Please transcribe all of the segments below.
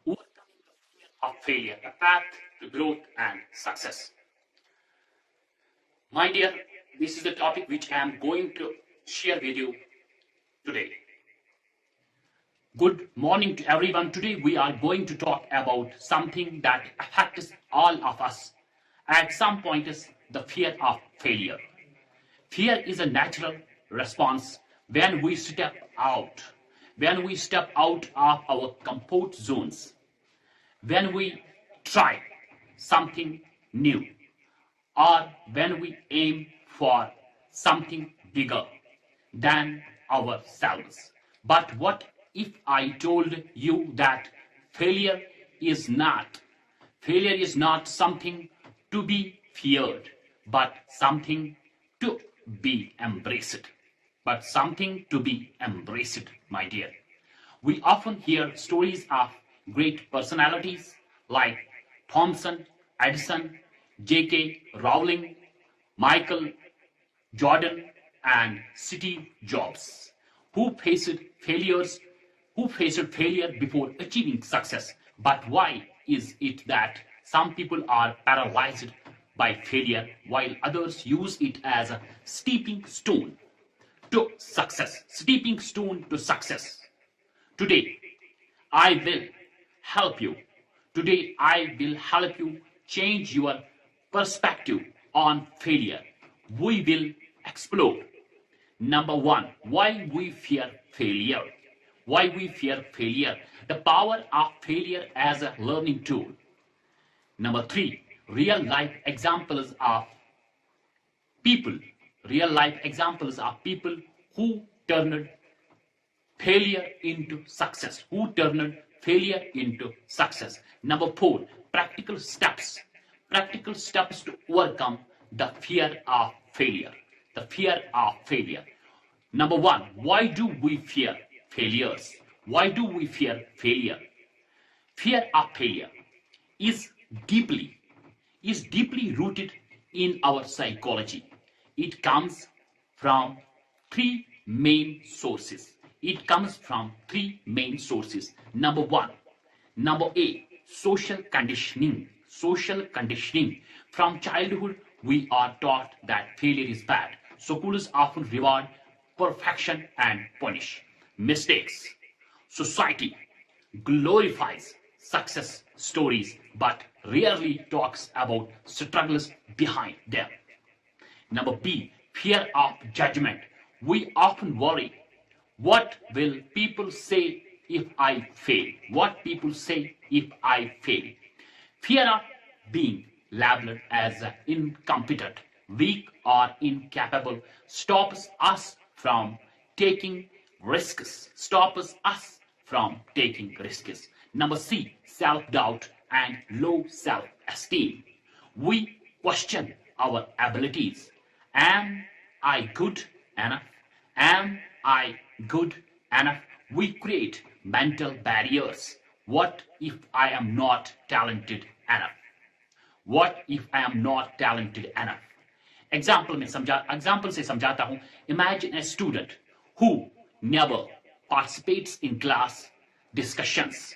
Overcoming the fear of failure, a path to growth and success. My dear, this is the topic which I am going to share with you today. Good morning to everyone. Today we are going to talk about something that affects all of us. At some point is the fear of failure. Fear is a natural response when we step out of our comfort zones, when we try something new, or when we aim for something bigger than ourselves. But what if I told you that failure is not failure is not something to be feared, but something to be embraced. But something to be embraced, my dear. We often hear stories of great personalities like Thomson, Edison, J.K. Rowling, Michael Jordan, and Steve Jobs, who faced failures, who faced failure before achieving success. But why is it that some people are paralyzed by failure while others use it as a stepping stone to success? Stepping stone to success. Today, I will help you. Today, I will help you change your perspective on failure. We will explore number one, why we fear failure. Why we fear failure. The power of failure as a learning tool. Number three, real life examples of people. Real life examples of people who turned failure into success. Who turned failure into success. Number four, practical steps. Practical steps to overcome the fear of failure. The fear of failure. Number one, why do we fear failures? Why do we fear failure? Fear of failure is deeply rooted in our psychology. It comes from three main sources. It comes from three main sources. Number one, number A, social conditioning. Social conditioning. From childhood, we are taught that failure is bad. Schools often reward perfection and punish mistakes. Society glorifies success stories but rarely talks about struggles behind them. Number B, fear of judgment. We often worry, what will people say if I fail? What people say if I fail? Fear of being labeled as incompetent, weak, or incapable stops us from taking risks. Stops us from taking risks. Number C, self-doubt and low self-esteem. We question our abilities. Am I good enough? Am I good enough? We create mental barriers. What if I am not talented enough? What if I am not talented enough? Example से समझाता हूं. Imagine a student who never participates in class discussions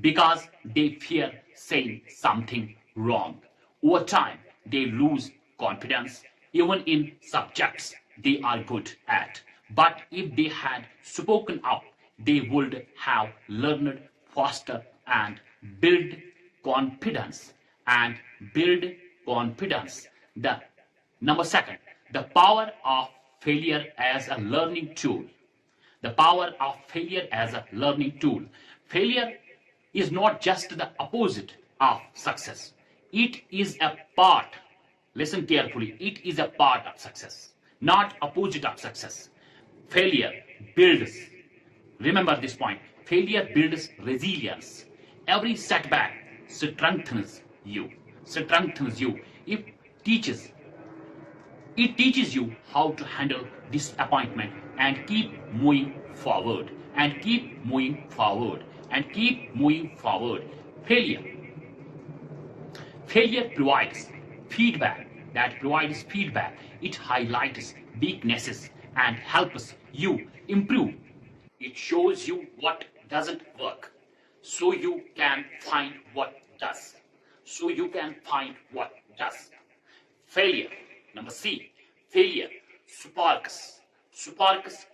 because they fear saying something wrong. Over time, they lose confidence even in subjects they are good at. But if they had spoken up, they would have learned faster and build confidence. The number second, the power of failure as a learning tool. The power of failure as a learning tool. Failure is not just the opposite of success. It is a part, listen carefully, it is a part of success, not opposite of success. Failure builds, remember this point, failure builds resilience. Every setback strengthens you. It teaches you how to handle disappointment and keep moving forward. Failure provides feedback. It highlights weaknesses and helps you improve. It shows you what doesn't work so you can find what does. So you can find what does. Failure. Number C. Failure sparks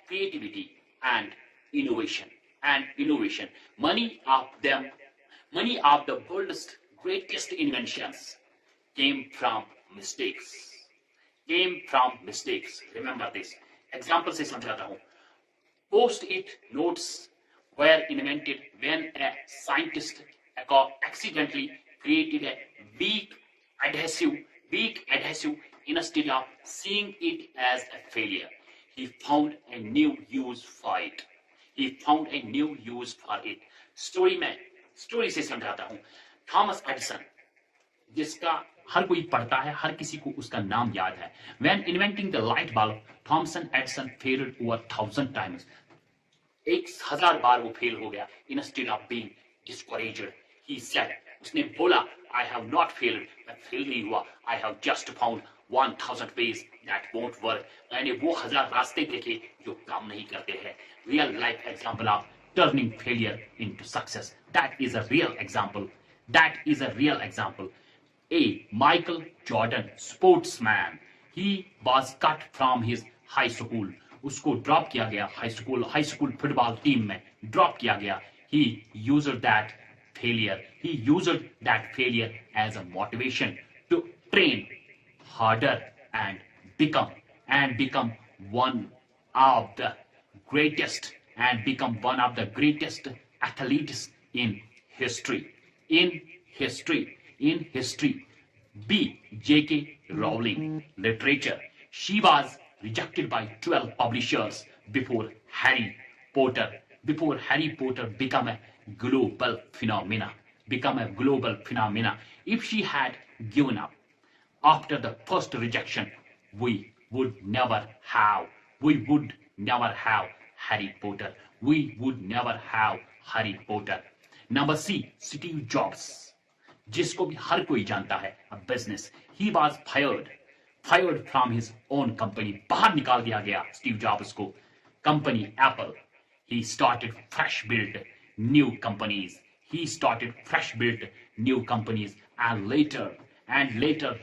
creativity and innovation. Many of them, many of the world's greatest inventions came from mistakes. Remember this. Example से समझाता हूँ. Post-it notes were invented when a scientist accidentally created a weak adhesive instead of seeing it as a failure. He found a new use for it. Story से समझाता हूँ. Thomas Edison, जिसका हर कोई पढ़ता है, हर किसी को उसका नाम याद है. When inventing the light bulb, Thomson Edison failed over 1,000 times. 1,000 बार वो फेल हो गया. Instead of being discouraged, he said, उसने बोला, I have not failed. मैं फेल नहीं हुआ. I have just found 1,000 ways that won't work. मैंने वो 1,000 रास्ते देखे जो काम नहीं करते हैं. Real life example of turning failure into success. That is a real example. A. Michael Jordan, sportsman. He was cut from his high school. उसको ड्रॉप किया गया हाई स्कूल फुटबॉल टीम में ड्रॉप किया गया. He used that failure as a motivation to train harder and become one of the greatest athletes in history. B. J.K. Rowling, literature. She was rejected by 12 publishers before Harry Potter became a global phenomena. If she had given up after the first rejection, we would never have Harry Potter. Number C. Steve Jobs, जिसको भी हर कोई जानता है, a business. He was fired from his own company. बाहर निकाल दिया गया Steve jobs को. Company Apple. He started fresh built new companies and later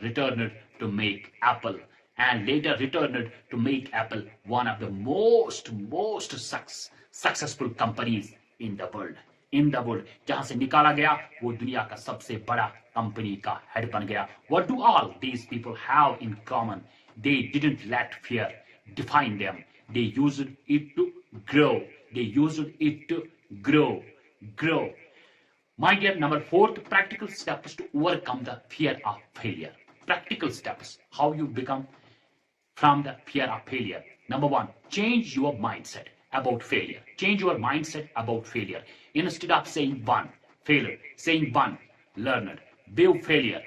returned to make Apple one of the most successful companies in the world. जहां से निकाला गया वो दुनिया का सबसे बड़ा कंपनी का हेड बन गया. What do all these people have in common? They didn't let fear define them. They used it to grow. My dear, number 4, practical steps to overcome the fear of failure. Practical steps, how you become from the fear of failure. Number 1, change your mindset about failure. Instead of saying one failure, saying one learned. View failure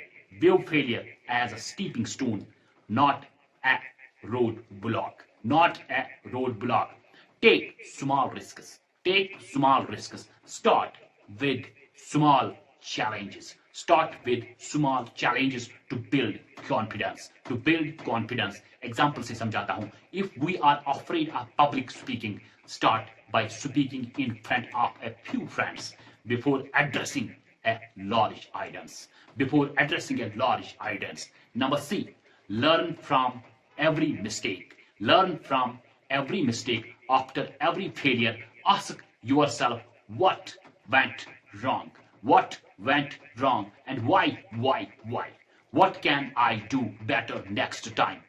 as a stepping stone, not a roadblock. Take small risks. Start with small challenges. To build confidence. Example से समझाता हूँ. If we are afraid of public speaking, start by speaking in front of a few friends before addressing a large audience. Number C, learn from every mistake. After every failure, ask yourself what went wrong and why. What can I do better next time?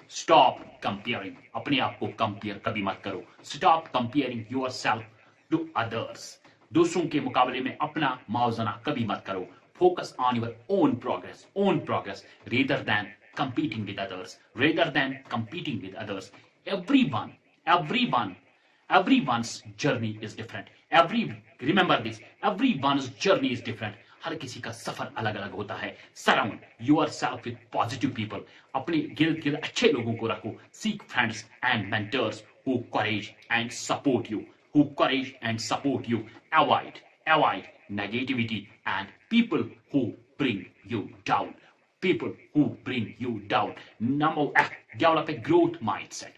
Stop comparing. अपने आप को compare कभी मत करो. Stop comparing yourself to others. दूसरों के मुकाबले में अपना मौजना कभी मत करो. Focus on your own progress rather than competing with others. Everyone's journey is different. Remember this. Everyone's journey is different. हर किसी का सफर अलग अलग होता है. Surround yourself with positive people. अपने गिर्द गिर्द अच्छे लोगों को रखो. Seek friends and mentors who encourage and support you. Avoid negativity and people who bring you down. Number F, develop a growth mindset.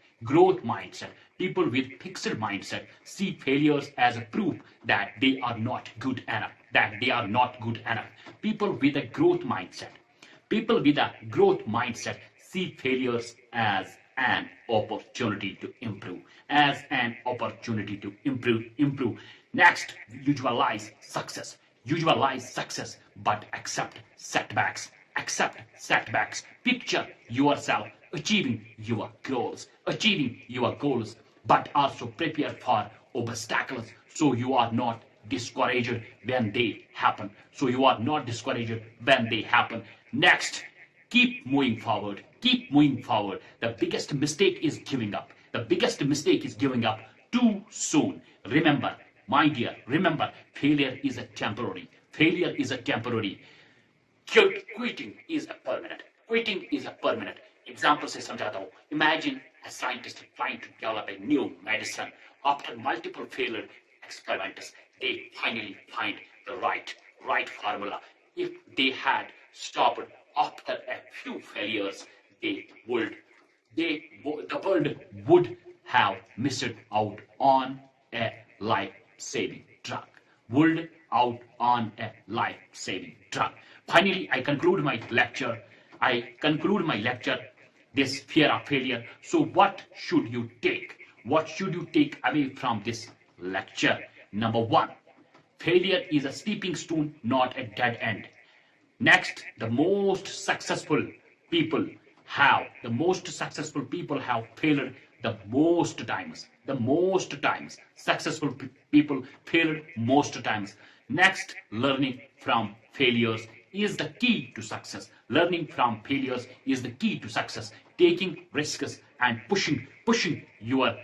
People with fixed mindset see failures as a proof that they are not good enough, that they are not good enough. People with a growth mindset, people with a growth mindset see failures as an opportunity to improve, as an opportunity to improve. Next, visualize success. Visualize success, but accept setbacks. Accept setbacks. Picture yourself achieving your goals, but also prepare for obstacles so you are not discouraged when they happen. So you are not discouraged when they happen. Next, keep moving forward. Keep moving forward. The biggest mistake is giving up. The biggest mistake is giving up too soon. Remember, my dear, remember, failure is a temporary. Failure is a temporary. Quitting is a permanent. Quitting is a permanent. Example से समझाता हूँ. Imagine a scientist trying to develop a new medicine. After multiple failed experiments, they finally find the right formula. If they had stopped after a few failures, the world would have missed out on a life-saving drug. Would out on a life-saving drug. Finally, I conclude my lecture. This fear of failure. So what should you take? What should you take away from this lecture? Number one, failure is a stepping stone, not a dead end. Next, the most successful people have failed the most times. Successful people failed most times. Next, learning from failures is the key to success. Learning from failures is the key to success. Taking risks and pushing your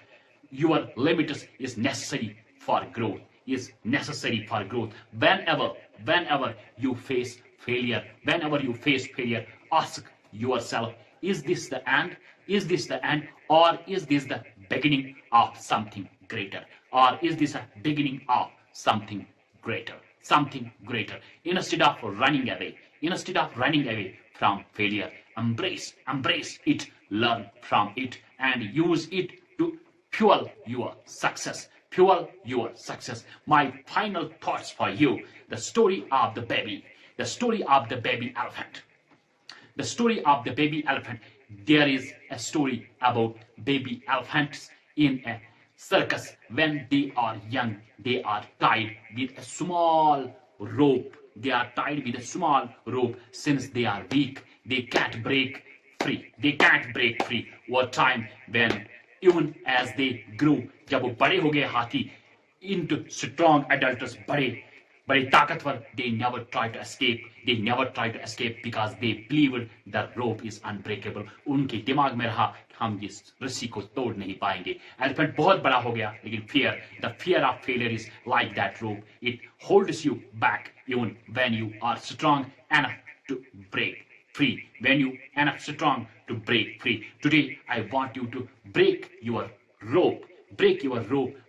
limits is necessary for growth. Whenever you face failure, ask yourself, is this the end? Or is this the beginning of something greater? Something greater. Instead of running away from failure, embrace it, learn from it, and use it to fuel your success. My final thoughts for you: the story of the baby elephant. There is a story about baby elephants in a circus. When they are young, they are tied with a small rope. Since they are weak, they can't break free. Over time, when even as they grow, जब वो बड़े हो गए हाथी into strong adults, बड़े ताकतवर, they never try to escape because they believed the rope is unbreakable. उनके दिमाग में रहा हम इस रस्सी को तोड़ नहीं पाएंगे. Elephant बहुत बड़ा हो गया, लेकिन the fear of failure is like that rope. It holds you back even when you are strong enough to break free. Today, I want you to break your rope.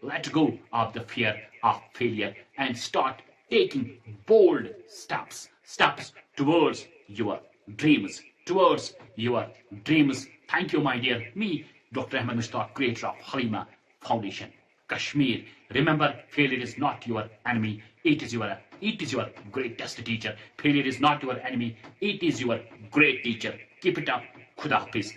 Let go of the fear of failure and start taking bold steps towards your dreams. Thank you, my dear. Me, Dr. Ahmed Mushtaq, creator of Halima Foundation, Kashmir. Remember, failure is not your enemy. It is your greatest teacher. Failure is not your enemy. It is your great teacher. Keep it up. Khuda Hafiz.